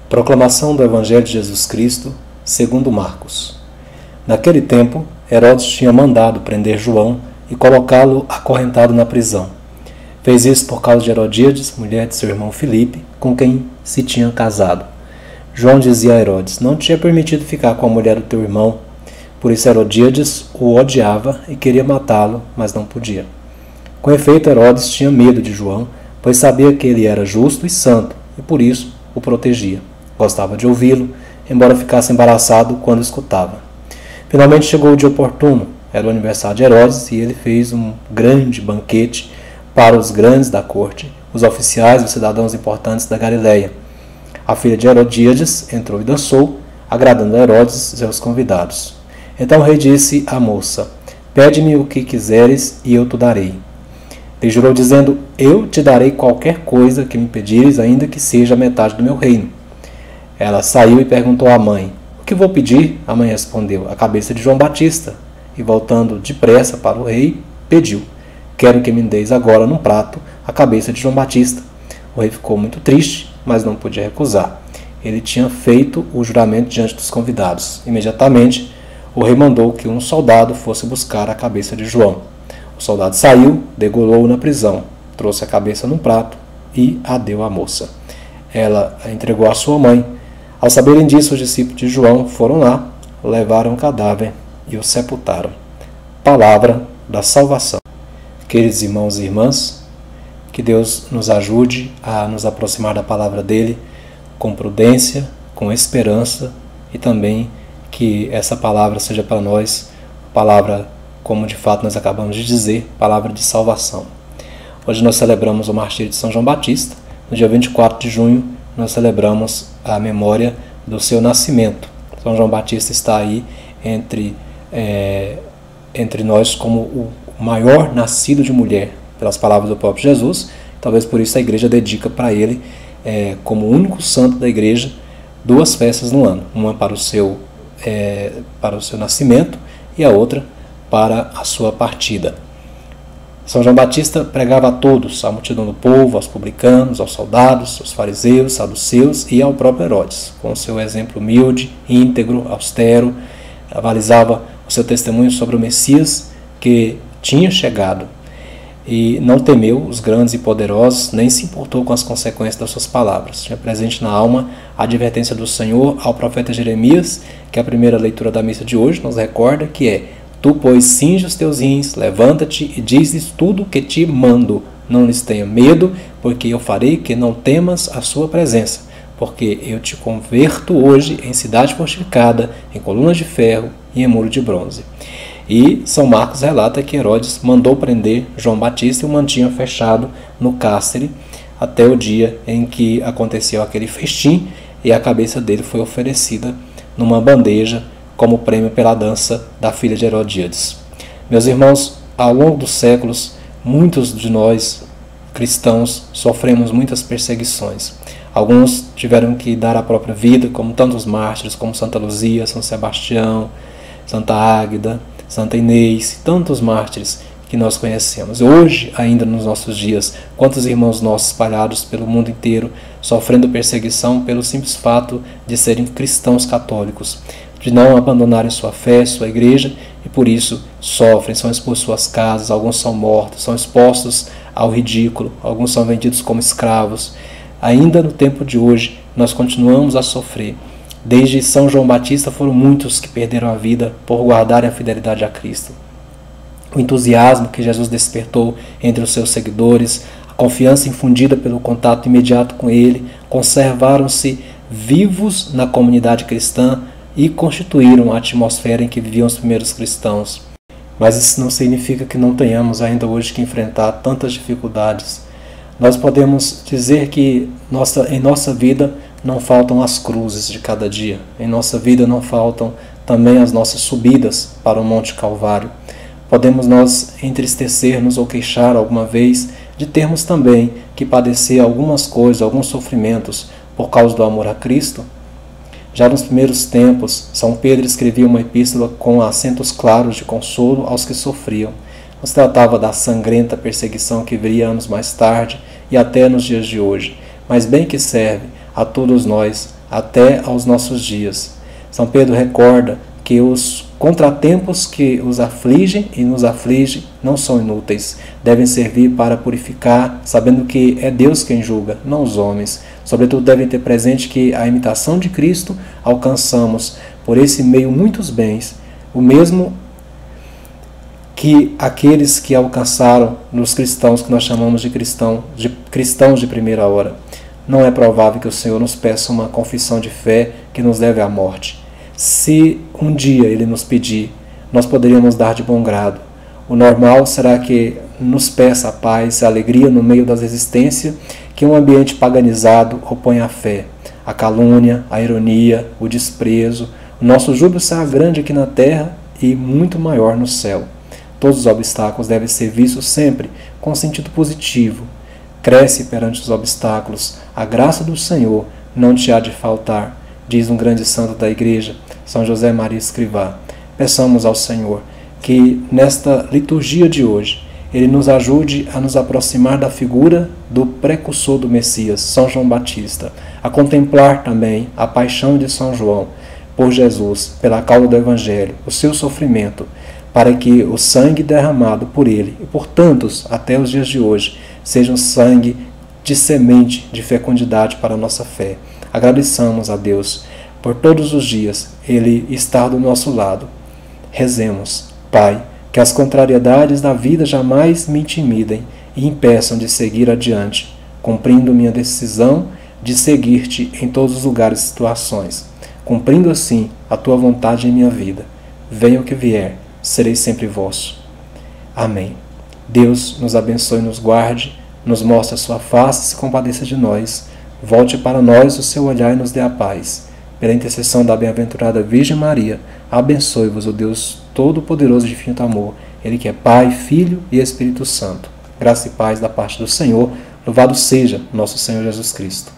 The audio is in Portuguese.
Proclamação do Evangelho de Jesus Cristo, segundo Marcos. Naquele tempo, Herodes tinha mandado prender João e colocá-lo acorrentado na prisão. Fez isso por causa de Herodíades, mulher de seu irmão Filipe, com quem se tinha casado. João dizia a Herodes: não tinha permitido ficar com a mulher do teu irmão. Por isso Herodíades o odiava e queria matá-lo, mas não podia. Com efeito, Herodes tinha medo de João, pois sabia que ele era justo e santo, e por isso o protegia. Gostava de ouvi-lo, embora ficasse embaraçado quando escutava. Finalmente chegou o dia oportuno. Era o aniversário de Herodes e ele fez um grande banquete para os grandes da corte, os oficiais e os cidadãos importantes da Galileia. A filha de Herodíades entrou e dançou, agradando a Herodes e seus convidados. Então o rei disse à moça: pede-me o que quiseres e eu te darei. Ele jurou dizendo: eu te darei qualquer coisa que me pedires, ainda que seja a metade do meu reino. Ela saiu e perguntou à mãe: o que vou pedir? A mãe respondeu: a cabeça de João Batista. E voltando depressa para o rei, pediu: quero que me deis agora num prato a cabeça de João Batista. O rei ficou muito triste, mas não podia recusar. Ele tinha feito o juramento diante dos convidados. Imediatamente, o rei mandou que um soldado fosse buscar a cabeça de João. O soldado saiu, degolou-o na prisão, trouxe a cabeça num prato e a deu à moça. Ela a entregou à sua mãe. Ao saberem disso, os discípulos de João foram lá, levaram o cadáver e o sepultaram. Palavra da salvação. Queridos irmãos e irmãs, que Deus nos ajude a nos aproximar da palavra dele com prudência, com esperança e também que essa palavra seja para nós palavra, como de fato nós acabamos de dizer, palavra de salvação. Hoje nós celebramos o martírio de São João Batista. No dia 24 de junho nós celebramos a memória do seu nascimento. São João Batista está aí entre nós como o maior nascido de mulher, pelas palavras do próprio Jesus. Talvez por isso a igreja dedica para ele, como único santo da igreja, 2 festas no ano. Uma para o seu nascimento e a outra para a sua partida. São João Batista pregava a todos, à multidão do povo, aos publicanos, aos soldados, aos fariseus, saduceus e ao próprio Herodes, com seu exemplo humilde, íntegro, austero, avalizava o seu testemunho sobre o Messias que tinha chegado e não temeu os grandes e poderosos, nem se importou com as consequências das suas palavras. Tinha presente na alma a advertência do Senhor ao profeta Jeremias, que a primeira leitura da missa de hoje nos recorda, que é: tu, pois, cinge os teus rins, levanta-te e dizes tudo o que te mando. Não lhes tenha medo, porque eu farei que não temas a sua presença, porque eu te converto hoje em cidade fortificada, em colunas de ferro e em muro de bronze. E São Marcos relata que Herodes mandou prender João Batista e o mantinha fechado no cárcere até o dia em que aconteceu aquele festim e a cabeça dele foi oferecida numa bandeja como prêmio pela dança da filha de Herodíades. Meus irmãos, ao longo dos séculos, muitos de nós, cristãos, sofremos muitas perseguições. Alguns tiveram que dar a própria vida, como tantos mártires, como Santa Luzia, São Sebastião, Santa Águeda, Santa Inês, tantos mártires que nós conhecemos. Hoje, ainda nos nossos dias, quantos irmãos nossos espalhados pelo mundo inteiro, sofrendo perseguição pelo simples fato de serem cristãos católicos, de não abandonarem sua fé, sua igreja, e por isso sofrem, são expulsos suas casas, alguns são mortos, são expostos ao ridículo, alguns são vendidos como escravos. Ainda no tempo de hoje, nós continuamos a sofrer. Desde São João Batista foram muitos que perderam a vida por guardarem a fidelidade a Cristo. O entusiasmo que Jesus despertou entre os seus seguidores, a confiança infundida pelo contato imediato com Ele, conservaram-se vivos na comunidade cristã e constituíram a atmosfera em que viviam os primeiros cristãos. Mas isso não significa que não tenhamos ainda hoje que enfrentar tantas dificuldades. Nós podemos dizer que em nossa vida não faltam as cruzes de cada dia. Em nossa vida não faltam também as nossas subidas para o Monte Calvário. Podemos nós entristecer-nos ou queixar alguma vez de termos também que padecer algumas coisas, alguns sofrimentos por causa do amor a Cristo? Já nos primeiros tempos, São Pedro escrevia uma epístola com acentos claros de consolo aos que sofriam. Nos tratava da sangrenta perseguição que viria anos mais tarde e até nos dias de hoje, mas bem que serve a todos nós, até aos nossos dias. São Pedro recorda que os contratempos que os afligem e nos afligem não são inúteis, devem servir para purificar, sabendo que é Deus quem julga, não os homens. Sobretudo devem ter presente que a imitação de Cristo alcançamos por esse meio muitos bens, o mesmo que aqueles que alcançaram nos cristãos que nós chamamos de cristãos de primeira hora. Não é provável que o Senhor nos peça uma confissão de fé que nos leve à morte. Se um dia Ele nos pedir, nós poderíamos dar de bom grado. O normal será que nos peça a paz, a alegria no meio das resistências que um ambiente paganizado opõe à fé. A calúnia, a ironia, o desprezo. O nosso júbilo será grande aqui na terra e muito maior no céu. Todos os obstáculos devem ser vistos sempre com sentido positivo. Cresce perante os obstáculos. A graça do Senhor não te há de faltar, diz um grande santo da Igreja, São José Maria Escrivá. Peçamos ao Senhor que nesta liturgia de hoje Ele nos ajude a nos aproximar da figura do precursor do Messias, São João Batista, a contemplar também a paixão de São João por Jesus, pela causa do Evangelho, o seu sofrimento, para que o sangue derramado por ele e por tantos até os dias de hoje seja um sangue de semente, de fecundidade para a nossa fé. Agradeçamos a Deus por todos os dias Ele estar do nosso lado. Rezemos, Pai, que as contrariedades da vida jamais me intimidem e impeçam de seguir adiante, cumprindo minha decisão de seguir-te em todos os lugares e situações, cumprindo assim a tua vontade em minha vida. Venha o que vier, serei sempre vosso. Amém. Deus nos abençoe e nos guarde, nos mostre a sua face e se compadeça de nós. Volte para nós o seu olhar e nos dê a paz. Pela intercessão da bem-aventurada Virgem Maria, abençoe-vos o Deus Todo-Poderoso de infinito amor, Ele que é Pai, Filho e Espírito Santo. Graça e paz da parte do Senhor. Louvado seja nosso Senhor Jesus Cristo.